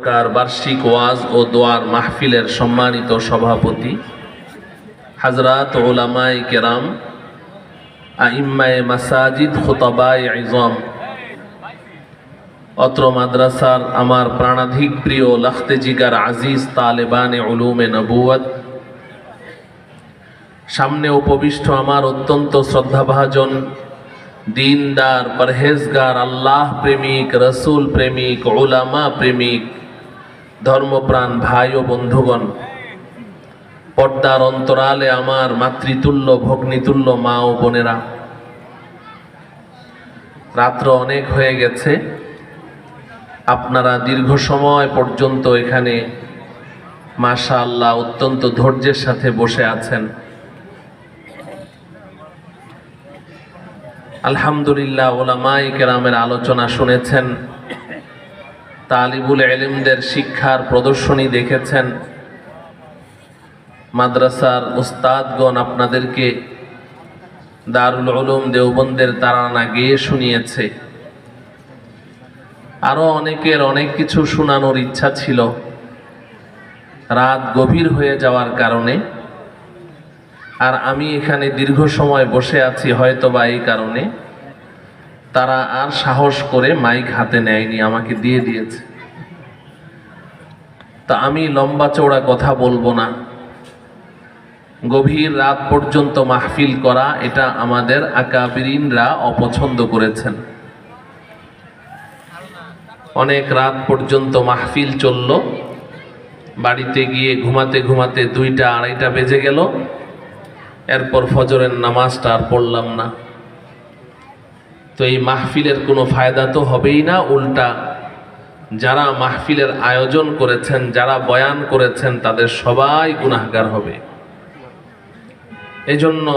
উপত্যকার বার্ষিক ওয়াজ ও দোয়ার মাহফিলের সম্মানিত সভাপতি হযরত উলামায়ে কেরাম, আইম্মায়ে মাসাজিদ, খুতাবায়ে ইজম, অত্র মাদ্রাসার আমার প্রাণাধিক প্রিয় লখতে জিগার আজিজ তালেবানে উলুমে নবুয়ত, সামনে উপবিষ্ট আমার অত্যন্ত শ্রদ্ধাভাজন দিনদার, পরহেজগার, আল্লাহ প্রেমিক, রসুল প্রেমিক, উলামা প্রেমিক, ধর্মপ্রাণ ভাই ও বন্ধুগণ, পর্দার অন্তরালে আমার মাতৃতুল্য ভগ্নীতুল্য মা ও বোনেরা, রাত্র অনেক হয়ে গেছে। আপনারা দীর্ঘ সময় পর্যন্ত এখানে মাশাআল্লাহ অত্যন্ত ধৈর্যের সাথে বসে আছেন। আলহামদুলিল্লাহ, উলামায়ে কেরামের আলোচনা শুনেছেন, তালিবুল ইলমদের শিক্ষার প্রদর্শনী দেখেছেন, মাদ্রাসার উস্তাদগণ আপনাদেরকে দারুল উলুম দেওবন্দের তারানা গেয়ে শুনিয়েছে। আরো অনেকের অনেক কিছু শোনানোর ইচ্ছা ছিল, রাত গভীর হয়ে যাওয়ার কারণে, আর আমি এখানে দীর্ঘ সময় বসে আছি হয়তোবা এই কারণে তারা আর সাহস করে মাইক হাতে নেয়নি, আমাকে দিয়ে দিয়েছে। তা আমি লম্বা চওড়া কথা বলবো না। গভীর রাত পর্যন্ত মাহফিল করা এটা আমাদের আকাবিরিনরা অপছন্দ করেছেন। অনেক রাত পর্যন্ত মাহফিল চলল, বাড়িতে গিয়ে ঘুমাতে ঘুমাতে 2টা 2:30টা বেজে গেল। এরপর ফজরের নামাজটা আর পড়লাম না। তো এই মাহফিলের কোনো ফায়দা তো হবেই না, উল্টা যারা মাহফিলের আয়োজন করেছেন, যারা বয়ান করেছেন, তাদের সবাই গুনাহগার হবে। এজন্য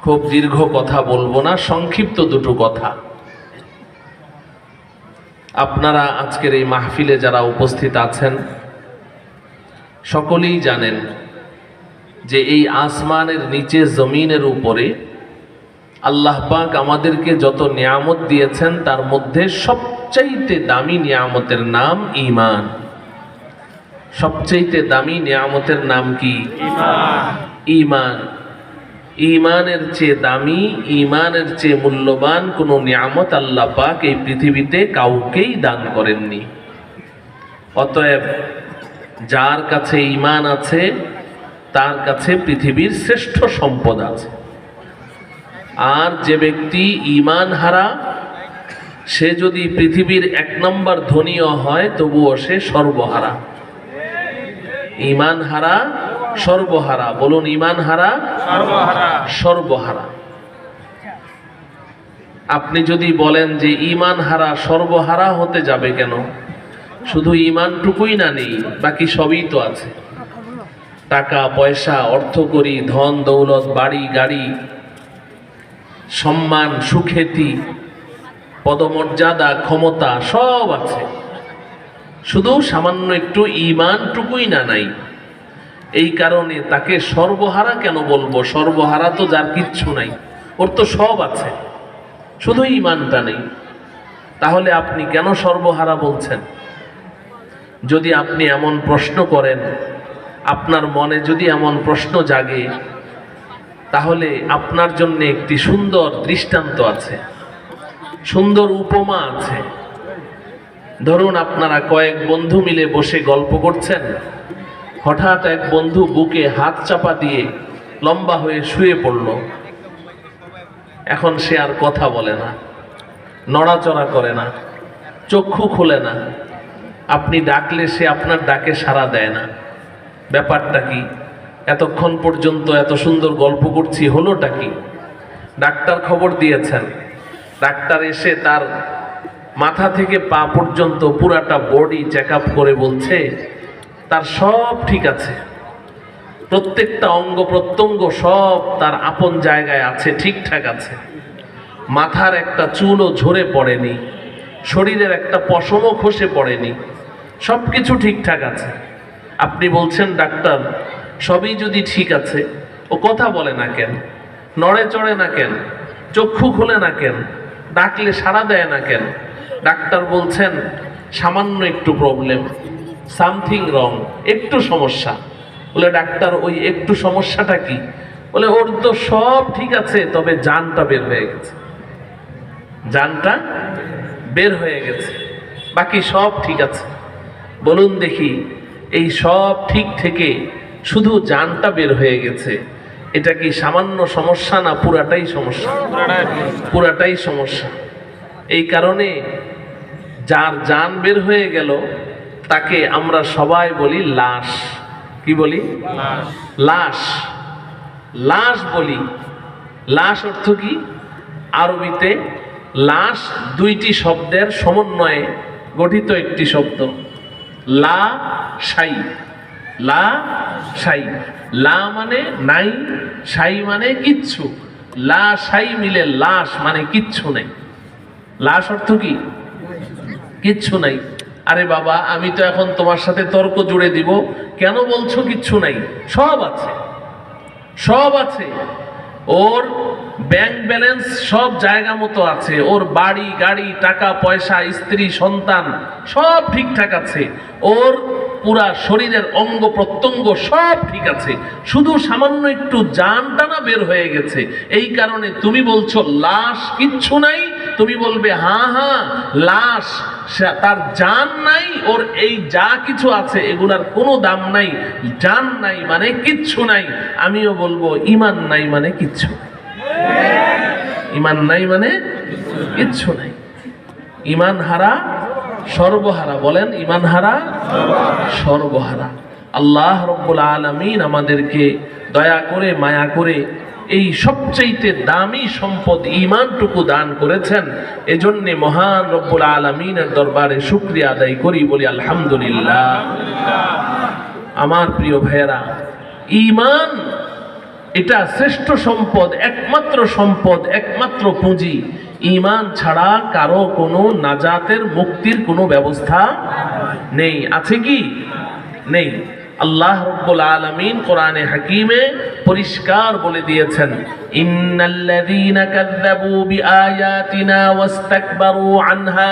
খুব দীর্ঘ কথা বলবো না, সংক্ষিপ্ত দুটো কথা। আপনারা আজকের এই মাহফিলে যারা উপস্থিত আছেন সকলেই জানেন যে এই আসমানের নিচে জমিনের উপরে আল্লাহ পাক আমাদেরকে যত নিয়ামত দিয়েছেন তার মধ্যে সবচাইতে দামি নিয়ামতের নাম ঈমান। সবচাইতে দামি নিয়ামতের নাম কি? ঈমান। ঈমানের চেয়ে দামি, ঈমানের চেয়ে মূল্যবান কোনো নিয়ামত আল্লাহ পাক এই পৃথিবীতে কাউকেই দান করেননি। অতএব যার কাছে ঈমান আছে তার কাছে পৃথিবীর শ্রেষ্ঠ সম্পদ আছে। আর যে ব্যক্তি ঈমান হারা, সে যদি পৃথিবীর 1 নম্বর ধনীও হয় তবুও সে সর্বহারা। ঈমান হারা, সর্বহারা। বলুন, ঈমান হারা, সর্বহারা। আপনি যদি বলেন যে ঈমান হারা সর্বহারা হতে যাবে কেন? শুধু ঈমানটুকুই না নেই, বাকি সবই তো আছে। টাকা পয়সা, অর্থকড়ি, ধন দৌলত, বাড়ি গাড়ি, সম্মান, সুখ্যাতি, পদমর্যাদা, ক্ষমতা সব আছে, শুধু সামান্য একটু ঈমানটুকুই না নাই। এই কারণে তাকে সর্বহারা কেন বলবো? সর্বহারা তো যার কিচ্ছু নাই, ওর তো সব আছে, শুধু ঈমানটা নেই। তাহলে আপনি কেন সর্বহারা বলছেন? যদি আপনি এমন প্রশ্ন করেন, আপনার মনে যদি এমন প্রশ্ন জাগে, তাহলে আপনার জন্য একটি সুন্দর দৃষ্টান্ত আছে, সুন্দর উপমা আছে। ধরুন আপনারা কয়েক বন্ধু মিলে বসে গল্প করছেন, হঠাৎ এক বন্ধু বুকে হাত চাপা দিয়ে লম্বা হয়ে শুয়ে পড়ল। এখন সে আর কথা বলে না, নড়াচড়া করে না, চক্ষু খোলে না। আপনি ডাকলে সে আপনার ডাকে সাড়া দেয় না। ব্যাপারটা কি? এতক্ষণ পর্যন্ত এত সুন্দর গল্প করছি, হলোটা কি? ডাক্তার খবর দিয়েছেন, ডাক্তার এসে তার মাথা থেকে পা পর্যন্ত পুরাটা বডি চেক আপ করে বলছে তার সব ঠিক আছে, প্রত্যেকটা অঙ্গ প্রত্যঙ্গ সব তার আপন জায়গায় আছে, ঠিকঠাক আছে। মাথার একটা চুলও ঝরে পড়েনি, শরীরের একটা পশমও খসে পড়েনি, সব কিছু ঠিকঠাক আছে। আপনি বলছেন ডাক্তার সবই যদি ঠিক আছে, ও কথা বলে না কেন, নড়ে চড়ে না কেন, চক্ষু খুলে না কেন, ডাকলে সাড়া দেয় না কেন? ডাক্তার বলছেন সামান্য একটু প্রবলেম, সামথিং রং, একটু সমস্যা। বলে ডাক্তার ওই একটু সমস্যাটা কি? বলে ওর তো সব ঠিক আছে, তবে জানটা বের হয়ে গেছে, জানটা বের হয়ে গেছে, বাকি সব ঠিক আছে। বলুন দেখি, এই সব ঠিক থেকে শুধু জানটা বের হয়ে গেছে, এটা কি সামান্য সমস্যা না পুরাটাই সমস্যা? পুরাটাই সমস্যা। এই কারণে যার জান বের হয়ে গেল তাকে আমরা সবাই বলি লাশ। কি বলি? লাশ। লাশ বলি। লাশ অর্থ কি? আরবিতে লাশ দুইটি শব্দের সমন্বয়ে গঠিত একটি শব্দ, লা শাই। লা শাই, লা মানে নাই, শাই মানে কিচ্ছু। লা শাই মিলে লাশ মানে কিচ্ছু নেই। লাশ অর্থ কি? কিচ্ছু নাই। আরে বাবা, আমি তো এখন তোমার সাথে তর্ক জুড়ে দিব, কেন বলছো কিচ্ছু নাই? সব আছে, সব আছে। ওর ব্যাংক ব্যালেন্স সব জায়গা মতো আছে, ওর বাড়ি গাড়ি টাকা পয়সা স্ত্রী সন্তান সব ঠিকঠাক আছে, ওর পুরা শরীরের অঙ্গ প্রত্যঙ্গ সব ঠিক আছে, শুধু সামান্য একটু জানটা না বের হয়ে গেছে। এই কারণে তুমি বলছো লাশ কিচ্ছু নাই, তুমি বলবে হ্যাঁ হ্যাঁ লাশ, তার জান নাই, ওর এই যা কিছু আছে এগুলার কোনো দাম নাই। জান নাই মানে কিচ্ছু নাই। আমিও বলবো ঈমান নাই মানে কিচ্ছু, ঈমান নাই মানে কিচ্ছু নাই। ঈমান হারা সর্বহারা। বলেন ঈমান হারা সর্বহারা। আল্লাহ রাব্বুল আলামিন আমাদেরকে দয়া করে মায়া করে এই সবচাইতে দামি সম্পদ ঈমানটুকু দান করেছেন। এজন্য মহান রব্বুল আলামিনের দরবারে শুকরিয়া আদায় করি, বলি আলহামদুলিল্লাহ। আমার প্রিয় ভাইয়েরা, ঈমান এটা শ্রেষ্ঠ সম্পদ, একমাত্র সম্পদ, একমাত্র পুঁজি। ঈমান ছাড়া কারো কোনো নাজাতের মুক্তির কোনো ব্যবস্থা নেই। আছে কি? নেই। আল্লাহ রাব্বুল আলামিন কোরআনে হাকিমে পরিষ্কার বলে দিয়েছেন, ইন্নাল্লাযীনা কাযযাবু বিআয়াতিনা ওয়াস্তাকবারু আনহা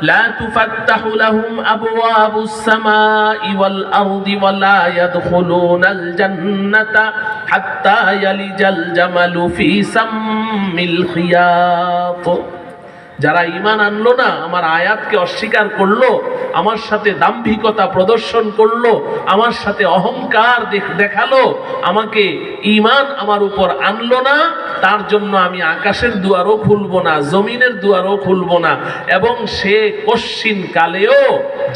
লা তুফাত্তাহু লাহুম আবওয়াবুস সামাই ওয়াল আরদি ওয়া লা ইয়াদখুলুনাল জান্নাতা হাত্তা ইয়ালিজাল জামালু ফি সাম্মিল খিয়াত। যারা ঈমান আনলো না, আমার আয়াতকে অস্বীকার করলো, আমার সাথে দাম্ভিকতা প্রদর্শন করলো, আমার সাথে অহংকার দেখালো, আমাকে ঈমান আমার উপর আনলো না, তার জন্য আমি আকাশের দুয়ারও খুলবো না, জমিনের দুয়ারও খুলবো না, এবং সে কশ্চিন কালেও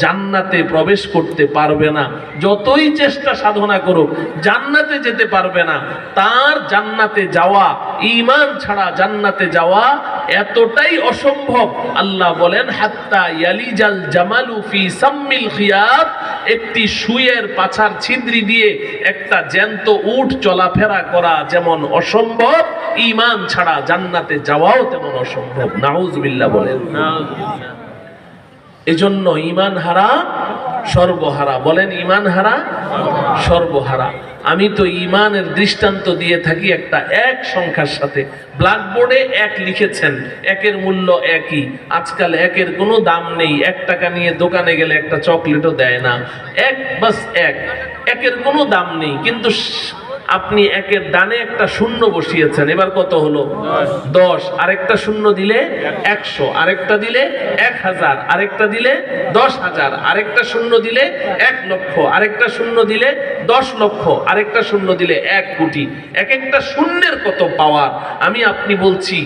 জান্নাতে প্রবেশ করতে পারবে না। যতই চেষ্টা সাধনা করুক জান্নাতে যেতে পারবে না। তার জান্নাতে যাওয়া, ঈমান ছাড়া জান্নাতে যাওয়া এতটাই অসম্ভব। আল্লাহ বলেন হাত্তা ইয়ালিজাল জামালু ফি সাম্মিল খিয়াত। একটি সুইয়ের পাছার ছিদ্রি দিয়ে একটা জ্যান্ত উট চলাফেরা করা যেমন অসম্ভব, ঈমান ছাড়া জান্নাতে যাওয়াও তেমন অসম্ভব। নাউজুবিল্লাহ বলেন। এজন্য ঈমান হারা সর্বহারা। বলেন ঈমান হারা সর্বহারা। আমি তো ঈমানের দৃষ্টান্ত দিয়ে থাকি একটা এক সংখ্যার সাথে। ব্ল্যাকবোর্ডে এক লিখেছেন, একের মূল্য একই। আজকাল একের কোনো দাম নেই, 1 টাকা নিয়ে দোকানে গেলে একটা চকলেটও দেয় না। এক বাস এক, একের কোনো দাম নেই। কিন্তু আপনি একের ডানে একটা শূন্য বসিয়েছেন, এবার কত হলো? 10। আরেকটা শূন্য দিলে 100, আরেকটা দিলে 1000, আরেকটা দিলে 10,000, আরেকটা শূন্য দিলে 1 লক্ষ, আরেকটা শূন্য দিলে 10 লক্ষ, আরেকটা শূন্য দিলে 1 কোটি। এক একটা শূন্যের কত পাওয়ার! আমি আপনি বলছি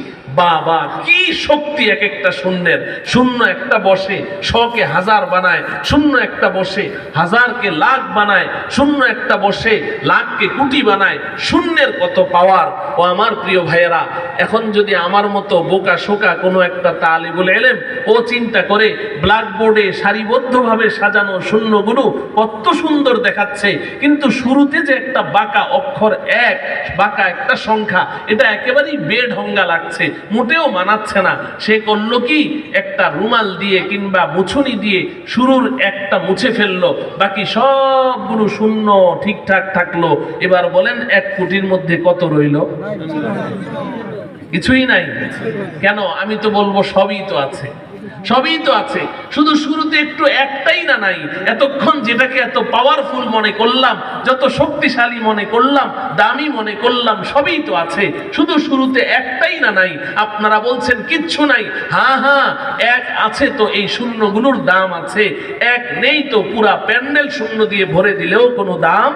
বাবা কি শক্তি এক একটা শূন্যের। শূন্য একটা বসে 100কে 1000 বানায়, শূন্য একটা বসে 1000কে লাখ বানায়, শূন্য একটা বসে লাখকে কোটি বানায়। শূন্যের কত পাওয়ার! ও আমার প্রিয় ভাইয়েরা, এখন যদি আমার মতো বোকা শোকা কোনো একটা তালিবুল ইলম ও চিন্তা করে ব্ল্যাকবোর্ডে সারিবদ্ধভাবে সাজানো শূন্যগুলো কত সুন্দর দেখাচ্ছে, কিন্তু শুরুতে যে একটা বাঁকা অক্ষর এক, বাঁকা একটা সংখ্যা, এটা একেবারেই বেঢঙ্গা লাগছে, মোটেও মানাচ্ছে না। সে করলো কি, একটা রুমাল দিয়ে কিংবা মুছুনি দিয়ে শুরুর একটা মুছে ফেললো, বাকি সবগুলো শূন্য ঠিকঠাক থাকলো। এবার বলেন 1 কোটির মধ্যে কত রইল? কিছুই নাই। কেন? আমি তো বলবো সবই তো আছে। সবই তো আছে, শুধু শুরুতে একটু একটাই না নাই। এতক্ষণ যেটাকে এত পাওয়ারফুল মনে করলাম, যত শক্তিশালী মনে করলাম, দামি মনে করলাম, সবই তো আছে, শুধু শুরুতে একটাই না নাই। আপনারা বলছেন কিচ্ছু নাই, হ্যাঁ হ্যাঁ এক আছে তো, এই শূন্যগুলোর দাম আছে। এক নেই তো পুরা প্যান্ডেল শূন্য দিয়ে ভরে দিলেও কোনো দাম।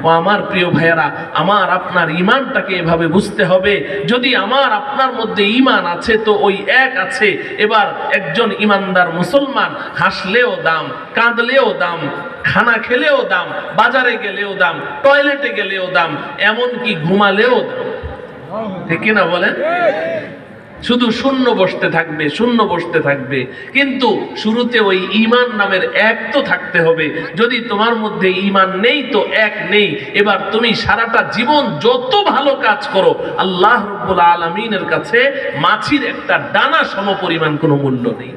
ও আমার প্রিয় ভাইয়েরা, আমার আপনার ঈমানটাকে এভাবে বুঝতে হবে। যদি আমার আপনার মধ্যে ঈমান আছে তো ওই এক আছে। এবার একজন ঈমানদার মুসলমান হাসলেও দাম, কাঁদলেও দাম, খানা খেলেও দাম, বাজারে গেলেও দাম, টয়লেটে গেলেও দাম, এমনকি ঘুমালেও দাম। ঠিক কিনা বলেন? শুধু শূন্য বসতে থাকবে, শূন্য বসতে থাকবে, কিন্তু শুরুতে ওই ঈমান নামের এক তো থাকতে হবে। যদি তোমার মধ্যে ঈমান নেই তো এক নেই। এবার তুমি সারাটা জীবন যত ভালো কাজ করো, আল্লাহ রাব্বুল আলামিনের কাছে মাছির একটা দানা সমপরিমাণ কোনো মূল্য নেই।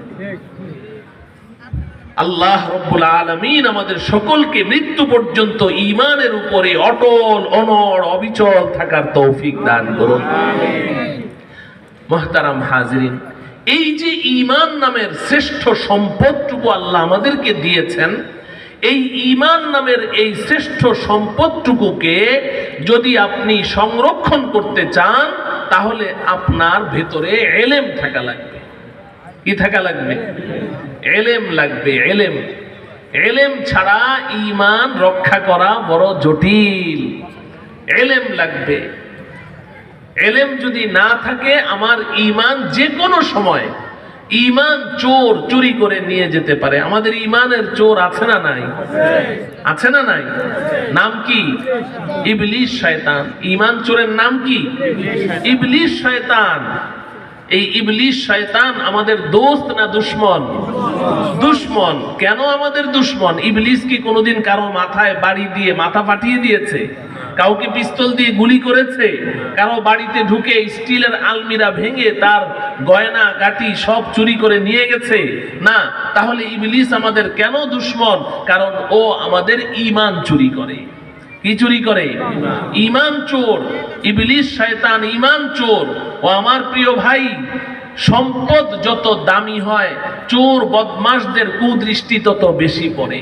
আল্লাহ রাব্বুল আলামিন আমাদের সকলকে মৃত্যু পর্যন্ত ঈমানের উপরে অটল অনড় অবিচল থাকার তৌফিক দান করুন। মুহতারাম হাজিরিন, এই যে ঈমান নামের শ্রেষ্ঠ সম্পদটুকু আল্লাহ আমাদেরকে দিয়েছেন, এই ঈমান নামের এই শ্রেষ্ঠ সম্পদটুকুকে যদি আপনি সংরক্ষণ করতে চান, তাহলে আপনার ভেতরে ইলম থাকা লাগবে। কি থাকা লাগবে? ইলম লাগবে। ইলম, ইলম ছাড়া ঈমান রক্ষা করা বড় জটিল। ইলম লাগবে। ইলম যদি না থাকে, আমার ঈমান যে কোনো সময়, ঈমান চোর চুরি করে নিয়ে যেতে পারে। আমাদের ঈমানের চোর আছে না নাই? আছে না নাই? নাম কি? ইবলিস শয়তান। ঈমান চোরের নাম কি? ইবলিস শয়তান। এই ইবলিস শয়তান আমাদের দোস্ত না দুশমন? দুশমন। কেন আমাদের দুশমন? ইবলিস কি কোনোদিন কারো মাথায় বাড়ি দিয়ে মাথা ফাটিয়ে দিয়েছে? কাউকে পিস্তল দিয়ে গুলি করেছে? কারো বাড়িতে ঢুকে স্টিলের আলমিরা ভেঙে তার গয়না গাটি সব চুরি করে নিয়ে গেছে? না। তাহলে ইবলিস আমাদের কেন দুশমন? কারণ ও আমাদের ঈমান চুরি করে। কি চুরি করে? ঈমান চোর। ইবলিস শয়তান ঈমান চোর। ও আমার প্রিয় ভাই, সম্পদ যত দামি হয়, চোর বদমাশদের কুদৃষ্টি তত বেশি পড়ে।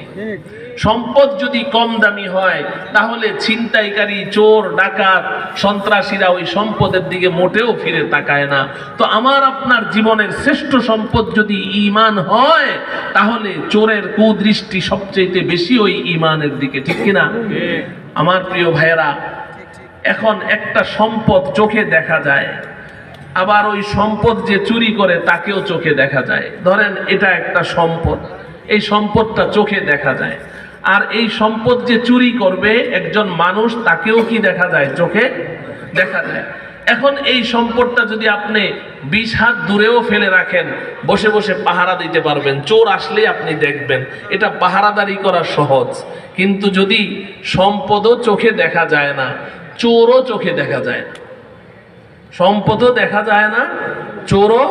সম্পদ যদি কম দামি হয়, তাহলে ছিনতাইকারী, চোর, ডাকাত, সন্ত্রাসীরা ওই সম্পদের দিকে মোটেও ফিরে তাকায় না। তো আমার আপনার জীবনের শ্রেষ্ঠ সম্পদ যদি ঈমান হয়, তাহলে চোরের কুদৃষ্টি সবচেয়ে বেশি ওই ঈমানের দিকে। ঠিক কিনা? আমার প্রিয় ভাইয়েরা, এখন একটা সম্পদ চোখে দেখা যায়, আবার ওই সম্পদ যে চুরি করে তাকেও চোখে দেখা যায়। ধরেন এটা একটা সম্পদ, এই সম্পদটা চোখে দেখা যায়। আর এই সম্পদ যে চুরি করবে একজন মানুষ, তাকেও কি দেখা যায়? চোখে দেখা যায়। এখন এই সম্পদটা যদি আপনি 20 হাত দূরেও ফেলে রাখেন, বসে বসে পাহারা দিতে পারবেন। চোর আসলে আপনি দেখবেন, এটা পাহারাদারি করা সহজ। কিন্তু যদি সম্পদও চোখে দেখা যায় না, চোরও চোখে দেখা যায় না, সম্পদও দেখা যায় না, চোরও,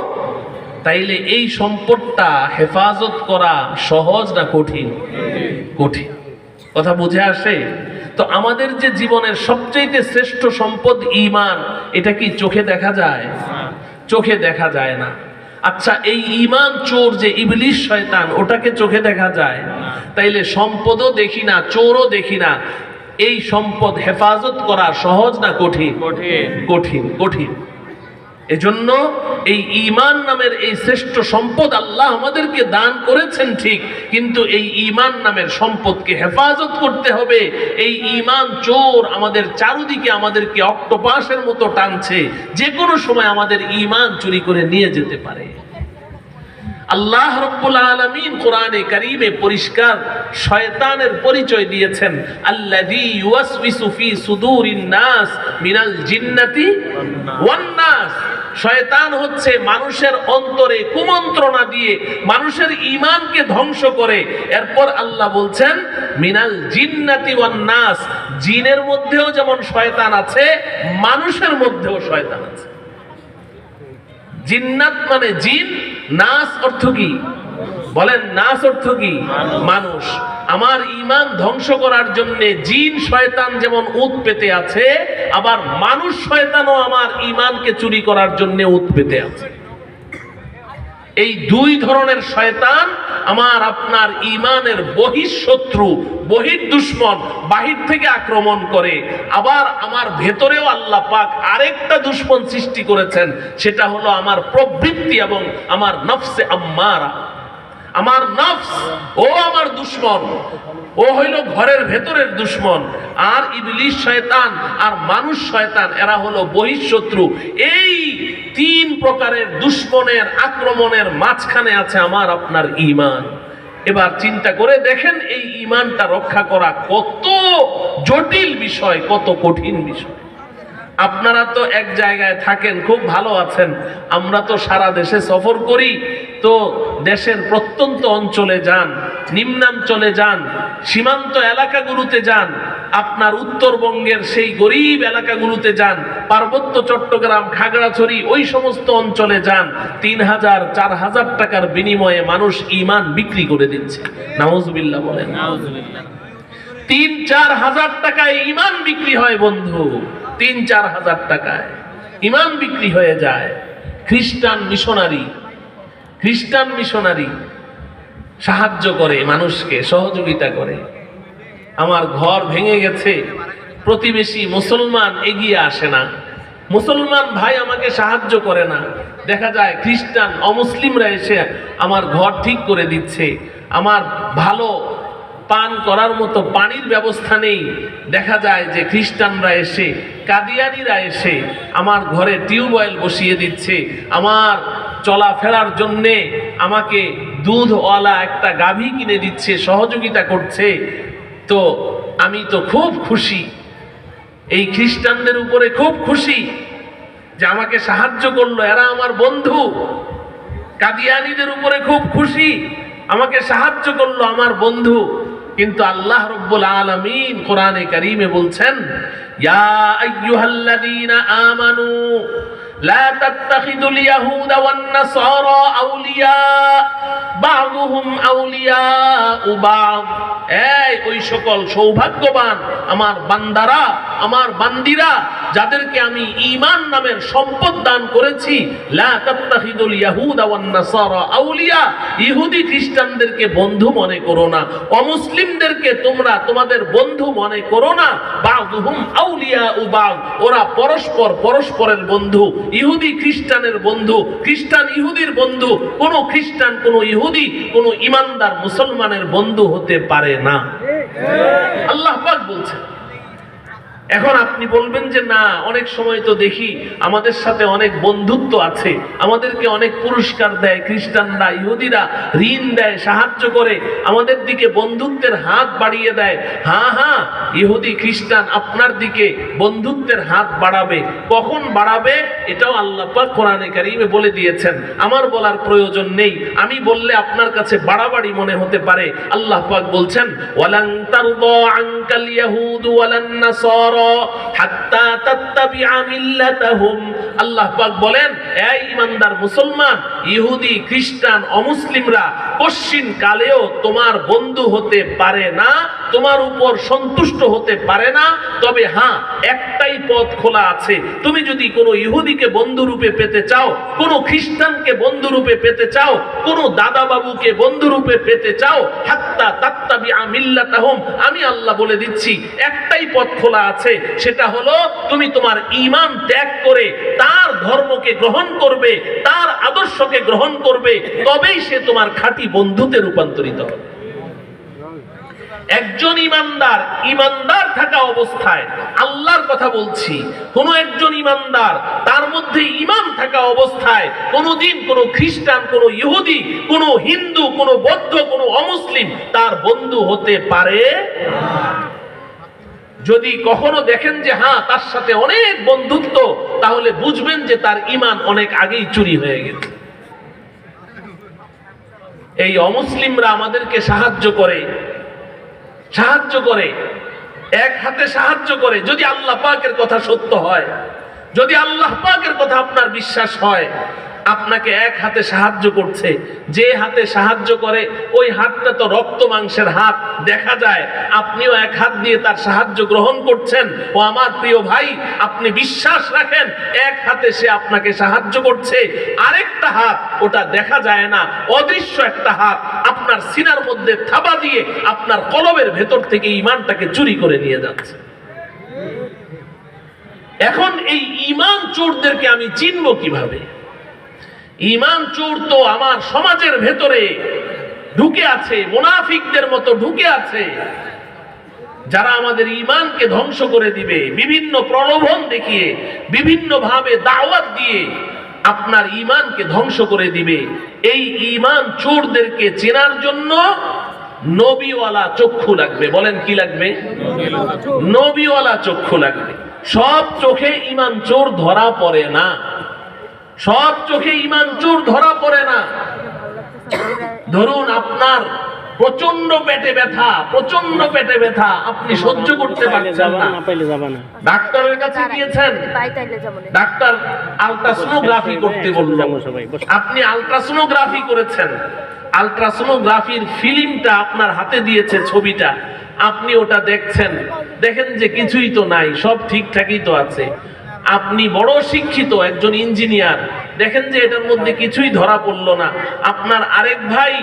তাইলে এই সম্পদটা হেফাজত করা সহজ না কঠিন? কঠিন। কথা বুঝে আসে? তো আমাদের যে জীবনের সবচেয়ে শ্রেষ্ঠ সম্পদ ঈমান, এটা কি চোখে দেখা যায়? চোখে দেখা যায় না। আচ্ছা, এই ঈমান চোর যে ইবলিস শয়তান, ওটাকে চোখে দেখা যায়? তাইলে সম্পদও দেখি না, চোরও দেখি না, এই সম্পদ হেফাজত করা সহজ না কঠিন? কঠিন, কঠিন। এজন্য এই ঈমান নামের এই শ্রেষ্ঠ সম্পদ আল্লাহ আমাদেরকে দান করেছেন ঠিক, কিন্তু এই ঈমান নামের সম্পদকে হেফাজত করতে হবে। এই ঈমান চোর আমাদের চারদিকে আমাদেরকে অক্টোপাসের মতো টানছে, যে কোনো সময় আমাদের ঈমান চুরি করে নিয়ে যেতে পারে। আল্লাহ রাব্বুল আলামিন কোরআনে কারীমে পরিষ্কার শয়তানের পরিচয় দিয়েছেন, আল্লাযী ইউওয়াসওয়িসু ফি সুদুরিন নাস মিনাল জিন্নাতি ওয়ান নাস। শয়তান হচ্ছে মানুষের অন্তরে কুমন্ত্রণা দিয়ে মানুষের ঈমানকে ধ্বংস করে। এরপর আল্লাহ বলছেন মিনাল জিন্নাতি ওয়ান নাস, জিনের মধ্যেও যেমন শয়তান আছে, মানুষের মধ্যেও শয়তান আছে। জিন্নাত মানে জিন, নাস অর্থ কি? বলেন, নাস অর্থ কি? মানুষ। আমার ঈমান ধ্বংস করার জন্য জিন শয়তান যেমন উত পেতে আছে, আবার মানুষ শয়তানও আমার ঈমানকে চুরি করার জন্য উত পেতে আছে। এই দুই ধরনের শয়তান আমার আপনার ঈমানের বহিঃশত্রু, বহির দুশমন, বাহির থেকে আক্রমণ করে। আবার আমার ভেতরেও আল্লাহ পাক আরেকটা দুশমন সৃষ্টি করেছেন, সেটা হলো আমার প্রবৃত্তি এবং আমার নফসে আম্মারা। আমার নফস ও আমার দুশমন, ও হইল ঘরের ভেতরের দুশমন, আর ইবলিস শয়তান আর মানুষ শয়তান এরা হলো বহিঃশত্রু। এই তিন প্রকারের দুশমনের আক্রমণের মাঝখানে আছে আমার আপনার ঈমান। এবার চিন্তা করে দেখেন এই ঈমানটা রক্ষা করা কত জটিল বিষয়, কত কঠিন বিষয়। আপনারা তো এক জায়গায় থাকেন, খুব ভালো আছেন। আমরা তো সারা দেশে সফর করি, তো দেশের প্রত্যন্ত অঞ্চলে যান, নিম্নাঞ্চলে যান, সীমান্ত এলাকাগুলোতে যান, আপনার উত্তরবঙ্গের সেই গরিব এলাকাগুলোতে যান, পার্বত্য চট্টগ্রাম, খাগড়াছড়ি ওই সমস্ত অঞ্চলে যান। ৩,০০০, ৪,০০০ টাকার বিনিময়ে মানুষ ঈমান বিক্রি করে দিচ্ছে। নাউজুবিল্লাহ বলেন। ৩-৪ হাজার টাকায় ঈমান বিক্রি হয় বন্ধু, ৩-৪ হাজার টাকায় ঈমান বিক্রি হয়ে যায়। খ্রিস্টান মিশনারি সাহায্য করে, মানুষকে সহযোগিতা করে। আমার ঘর ভেঙে গেছে, প্রতিবেশী মুসলমান এগিয়ে আসে না, মুসলমান ভাই আমাকে সাহায্য করে না, দেখা যায় খ্রিস্টান অমুসলিমরা এসে আমার ঘর ঠিক করে দিচ্ছে। আমার ভালো পান করার মতো পানির ব্যবস্থা নেই, দেখা যায় যে খ্রিস্টানরা এসে, কাদিয়ানিরা এসে আমার ঘরে টিউবওয়েল বসিয়ে দিচ্ছে। আমার চলাফেরার জন্যে আমাকে দুধওয়ালা একটা গাভী কিনে দিচ্ছে, সহযোগিতা করছে। তো আমি তো খুব খুশি, এই খ্রিস্টানদের উপরে খুব খুশি যে আমাকে সাহায্য করলো, এরা আমার বন্ধু। কাদিয়ানীদের উপরে খুব খুশি, আমাকে সাহায্য করলো, আমার বন্ধু। কিন্তু আল্লাহ রাব্বুল আলামিন কোরআনে কারীমে বলছেন, ইয়া আইয়ুহাল্লাযীনা আমানু লা তাত্তাখিযুল ইয়াহুদা ওয়ান নাসারা আউলিয়া বা'দুহুম আউলিয়াউ বা'দ। এই ওই সকল সৌভাগ্যবান আমার বান্দারা, আমার বান্দিরা, যাদেরকে আমি ঈমান নামের সম্পদ দান করেছি, লা তাত্তাখিযুল ইয়াহুদা ওয়ান নাসারা আউলিয়া, ইহুদি খ্রিস্টানদেরকে বন্ধু মনে করো না, অমুসলিমদেরকে তোমরা তোমাদের বন্ধু মনে করো না। বা'দুহুম আউলিয়াউ বা'দ, ওরা পরস্পরের বন্ধু। ইহুদি খ্রিস্টানের বন্ধু, খ্রিস্টান ইহুদির বন্ধু। কোন খ্রিস্টান, কোন ইহুদি, কোন ইমানদার মুসলমানের বন্ধু হতে পারে না, আল্লাহ পাক বলছেন। এখন আপনি বলবেন যে না, অনেক সময় তো দেখি আমাদের সাথে অনেক বন্ধুত্ব আছে, আমাদেরকে অনেক পুরস্কার দেয় খ্রিস্টানরা, ইহুদিরা ঋণ দেয়, সাহায্য করে, আমাদের দিকে বন্ধুত্বের হাত বাড়িয়ে দেয়। হ্যাঁ, ইহুদি খ্রিস্টান আপনার দিকে বন্ধুত্বের হাত বাড়াবে। কখন বাড়াবে এটাও আল্লাহ পাক কোরআনে কারীমে বলে দিয়েছেন, আমার বলার প্রয়োজন নেই। আমি বললে আপনার কাছে বাড়াবাড়ি মনে হতে পারে। আল্লাহ পাক বলছেন, ওয়ালান তারদা আনকাল ইয়াহুদু ওয়ালান নাসারা হাত্তা তাত্তাবিআ মিল্লাতাহুম। আল্লাহ পাক বলেন, এই ঈমানদার মুসলমান, ইহুদি খ্রিস্টান অমুসলিমরা কশ্চিন কালেও তোমার বন্ধু হতে পারে না, তোমার উপর সন্তুষ্ট হতে পারে না। তবে হ্যাঁ, একটাই পথ খোলা আছে। তুমি যদি কোনো ইহুদিকে বন্ধুরূপে পেতে চাও, কোনো খ্রিস্টানকে বন্ধুরূপে পেতে চাও, কোনো দাদা বাবুকে বন্ধুরূপে পেতে চাও, হাত্তা তাত্তাবিআ মিল্লাতাহুম, আমি আল্লাহ বলে দিচ্ছি একটাই পথ খোলা আছে। সেটা হলো তুমি তোমার ঈমান ত্যাগ করে তার ধর্মকে গ্রহণ করবে, তার আদর্শকে গ্রহণ করবে, তবেই সে তোমার খাঁটি বন্ধুতে রূপান্তরিত হবে। একজন ইমানদার থাকা অবস্থায়, আল্লাহর কথা বলছি, কোন একজন ইমানদার তার মধ্যে ঈমান থাকা অবস্থায় কোনদিন কোন খ্রিস্টান, কোন ইহুদি, কোন হিন্দু, কোন বৌদ্ধ, কোন অমুসলিম তার বন্ধু হতে পারে না। যদি কখনো দেখেন যে হ্যাঁ তার সাথে অনেক বন্ধুত্ব, তাহলে বুঝবেন যে তার ঈমান অনেক আগেই চুরি হয়ে গেছে। এই অমুসলিমরা আমাদেরকে সাহায্য করে, এক হাতে সাহায্য করে। যদি আল্লাহ পাকের কথা সত্য হয়, যদি আল্লাহ পাকের কথা আপনার বিশ্বাস হয়, আপনাকে এক হাতে সাহায্য করছে, যে হাতে সাহায্য করে ওই হাতটা তো রক্ত মাংসের হাত, দেখা যায়। আপনিও এক হাত দিয়ে তার সাহায্য গ্রহণ করছেন। ও আমার প্রিয় ভাই, আপনি বিশ্বাস রাখেন এক হাতে সে আপনাকে সাহায্য করছে, আরেকটা হাত ওটা দেখা যায় না, অদৃশ্য একটা হাত আপনার সিনার মধ্যে থাবা দিয়ে আপনার কলবের ভেতর থেকে ঈমানটাকে চুরি করে নিয়ে যাচ্ছে। এখন এই ঈমান চোরদেরকে আমি চিনব কিভাবে? ঈমান চোর তো আমার সমাজের ভেতরে ঢুকে আছে, মুনাফিকদের মতো ঢুকে আছে, যারা আমাদের ঈমানকে ধ্বংস করে দিবে, বিভিন্ন প্রলোভন দেখিয়ে, বিভিন্ন ভাবে দাওয়াত দিয়ে আপনার ঈমানকে ধ্বংস করে দিবে। এই ঈমান চোরদেরকে চেনার জন্য নবীওয়ালা চক্ষু লাগবে। বলেন কি লাগবে? নবীওয়ালা চক্ষু লাগবে। সব চোখে ঈমান চোর ধরা পড়ে না, সব চোখে ঈমান চোর ধরা পড়ে না। ধরুন আপনার প্রচন্ড পেটে ব্যথা, প্রচন্ড পেটে ব্যথা, আপনি সহ্য করতে পারছেন না, ডাক্তারের কাছে গিয়েছেন, ডাক্তার আলট্রাসোনোগ্রাফি করতে বলল, আপনি আলট্রাসোনোগ্রাফি করেছেন, আলট্রাসোনোগ্রাফির ফিল্মটা আপনার হাতে দিয়েছে, ছবিটা, আপনি ওটা দেখছেন, দেখেন যে কিছুই তো নাই, সব ঠিকঠাকই তো আছে। আপনি বড় শিক্ষিত একজন ইঞ্জিনিয়ার, দেখেন যে এটার মধ্যে কিছুই ধরা পড়লো না। আপনার আরেক ভাই,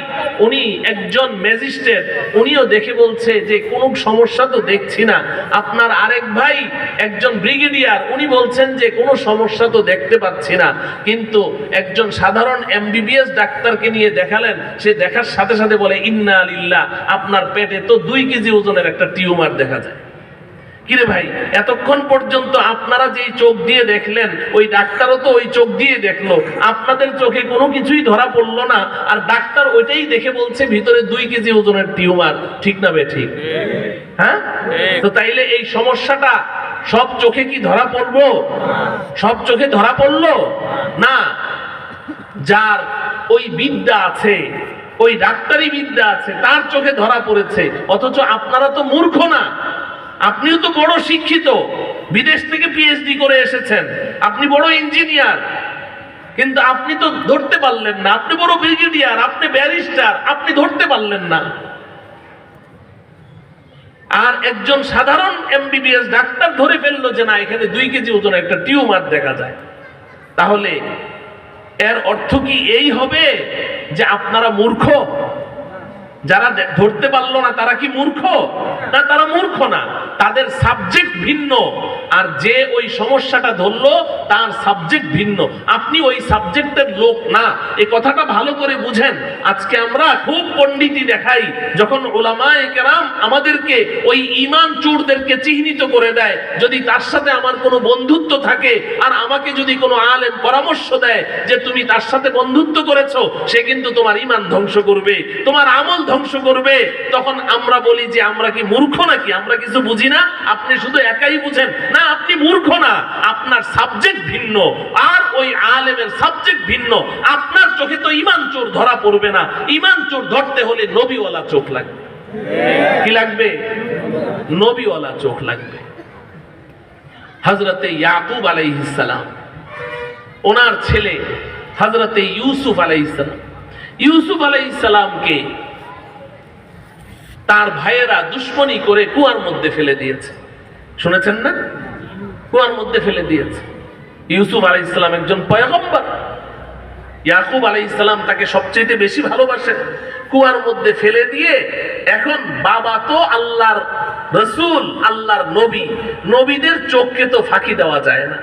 উনি একজন ম্যাজিস্ট্রেট, উনিও দেখে বলছে যে কোনো সমস্যা তো দেখছি না। আপনার আরেক ভাই একজন ব্রিগেডিয়ার, উনি বলছেন যে কোনো সমস্যা তো দেখতে পাচ্ছি না। কিন্তু একজন সাধারণ এমবিবিএস ডাক্তারকে নিয়ে দেখালেন, সে দেখার সাথে সাথে বলে ইন্না লিল্লাহ, আপনার পেটে তো 2 কেজি ওজনের একটা টিউমার দেখা যায়। কিরে ভাই, এতক্ষণ পর্যন্ত আপনারা যেই চোখ দিয়ে দেখলেন, ওই ডাক্তারও তো ওই চোখ দিয়ে দেখলো, আপনাদের চোখে কোনো কিছুই ধরা পড়লো না, আর ডাক্তার ওইটাই দেখে বলছে ভিতরে 2 কেজি ওজনের টিউমার। ঠিক না বে ঠিক? হ্যাঁ, তো তাইলে এই সমস্যাটা সব চোখে কি ধরা পড়বো? সব চোখে ধরা পড়লো না। যার ওই বিদ্যা আছে, ওই ডাক্তারি বিদ্যা আছে, তার চোখে ধরা পড়েছে। অথচ আপনারা তো মূর্খ না, আপনিও তো বড় শিক্ষিত, বিদেশ থেকে পিএইচডি করে এসেছেন, আপনি বড় ইঞ্জিনিয়ার, কিন্তু আপনি তো ধরতে পারলেন না। আপনি বড় ব্রিগেডিয়ার, আপনি ব্যারিস্টার, আপনি ধরতে পারলেন না। আর একজন সাধারণ এমবিবিএস ডাক্তার ধরে ফেললো যে না, এখানে 2 কেজি ওজনের একটা টিউমার দেখা যায়। তাহলে এর অর্থ কি এই হবে যে আপনারা মূর্খ? যারা ধরতে পারলো না তারা কি মূর্খ? না, তারা মূর্খ না, তাদের সাবজেক্ট ভিন্ন। আর যে ওই সমস্যাটা ধরলো তার সাবজেক্ট ভিন্ন, আপনি ওই সাবজেক্টের লোক না। এই কথাটা ভালো করে বুঝেন। আজকে আমরা খুব পণ্ডিতি দেখাই, যখন উলামায়ে কেরাম আমাদেরকে ওই ঈমান চোরদেরকে চিহ্নিত করে দেয়, যদি তার সাথে আমার কোনো বন্ধুত্ব থাকে, আর আমাকে যদি কোনো আলেম পরামর্শ দেয় যে তুমি তার সাথে বন্ধুত্ব করেছো, সে কিন্তু তোমার ঈমান ধ্বংস করবে, তোমার আমল ধ্বংস করবে, তখন আমরা বলি যে আমরা কি মূর্খ নাকি? আমরা কিছু বুঝি না? আপনি শুধু একাই বুঝেন না, আপনি মূর্খ না, আপনার সাবজেক্ট ভিন্ন, আর ওই আলেমের সাবজেক্ট ভিন্ন। আপনার চোখে তো ঈমান চোর ধরা পড়বে না। ঈমান চোর ধরতে হলে নবীওয়ালা চোখ লাগবে। কি লাগবে? নবীওয়ালা চোখ লাগবে। হযরতে ইয়াকুব আলাইহিস সালাম, ওনার ছেলে হযরতে ইউসুফ আলাইহিস সালাম, ইউসুফ আলাইহিস সালামকে তার ভাইয়েরা দুশ্মনী করে কুয়ার মধ্যে ফেলে দিয়েছে। শুনেছেন না? কুয়ার মধ্যে ফেলে দিয়েছে। ইউসুফ আলাইহিস সালাম একজন পয়গম্বর, ইয়াকুব আলাইহিস সালাম তাকে সবচেয়ে বেশি ভালোবাসেন। কুয়ার মধ্যে ফেলে দিয়ে, এখন বাবা তো আল্লাহর রাসূল, আল্লাহর নবী, নবীদের চোখকে তো ফাঁকি দেওয়া যায় না।